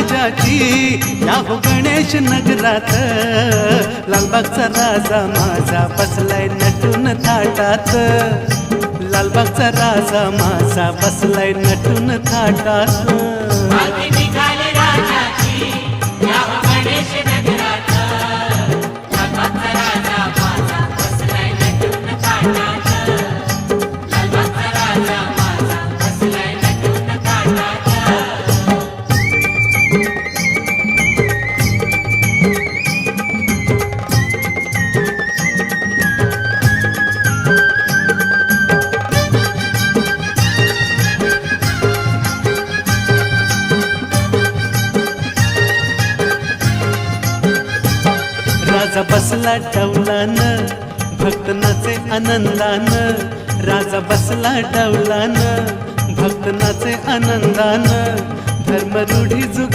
राजाची या हो गणेश नगरात लालबागचा राजा माझा बसलाय नटून थाटात लालबागचा राजा माझा बसलाय नटून थाटात राजा बसला डौलान भक्त नाचे आनंदान राजा बसला डौलान भक्त नाचे आनंदान धर्म रूढी जुग